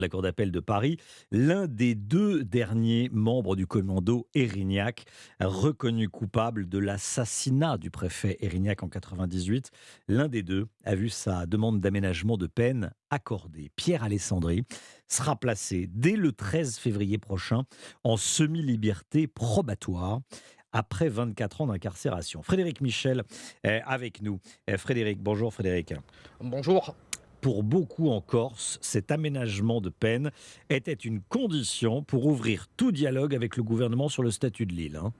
La cour d'appel de Paris, l'un des deux derniers membres du commando Érignac, reconnu coupable de l'assassinat du préfet Érignac en 98, l'un des deux a vu sa demande d'aménagement de peine accordée. Pierre Alessandri sera placé dès le 13 février prochain en semi-liberté probatoire après 24 ans d'incarcération. Frédéric Michel est avec nous. Frédéric, bonjour Frédéric. Bonjour. Pour beaucoup en Corse, cet aménagement de peine était une condition pour ouvrir tout dialogue avec le gouvernement sur le statut de l'île, hein.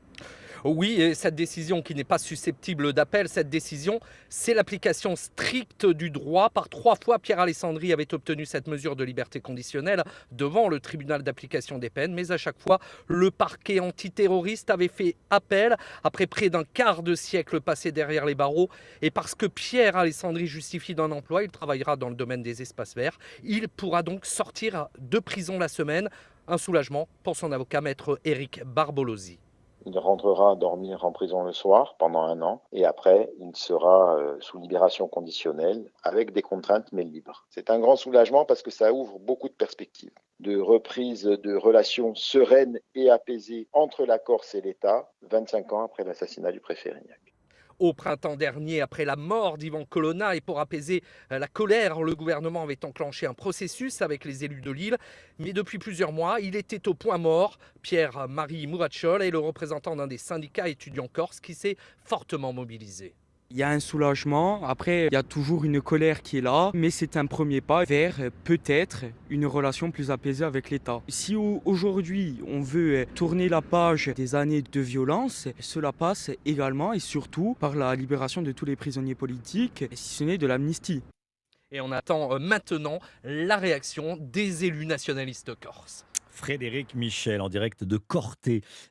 Oui, et cette décision qui n'est pas susceptible d'appel, cette décision, c'est l'application stricte du droit. Par 3 fois, Pierre Alessandri avait obtenu cette mesure de liberté conditionnelle devant le tribunal d'application des peines, mais à chaque fois, le parquet antiterroriste avait fait appel après près d'un quart de siècle passé derrière les barreaux. Et parce que Pierre Alessandri justifie d'un emploi, il travaillera dans le domaine des espaces verts. Il pourra donc sortir de prison la semaine. Un soulagement pour son avocat, maître Éric Barbolosi. Il rentrera dormir en prison le soir pendant 1 an et après, il sera sous libération conditionnelle avec des contraintes mais libre. C'est un grand soulagement parce que ça ouvre beaucoup de perspectives de reprise de relations sereines et apaisées entre la Corse et l'État 25 ans après l'assassinat du préfet Erignac. Au printemps dernier, après la mort d'Ivan Colonna et pour apaiser la colère, le gouvernement avait enclenché un processus avec les élus de l'île. Mais depuis plusieurs mois, il était au point mort. Pierre-Marie Mourachol est le représentant d'un des syndicats étudiants corses qui s'est fortement mobilisé. Il y a un soulagement, après il y a toujours une colère qui est là, mais c'est un premier pas vers peut-être une relation plus apaisée avec l'État. Si aujourd'hui on veut tourner la page des années de violence, cela passe également et surtout par la libération de tous les prisonniers politiques, si ce n'est de l'amnistie. Et on attend maintenant la réaction des élus nationalistes corses. Frédéric Michel en direct de Corté.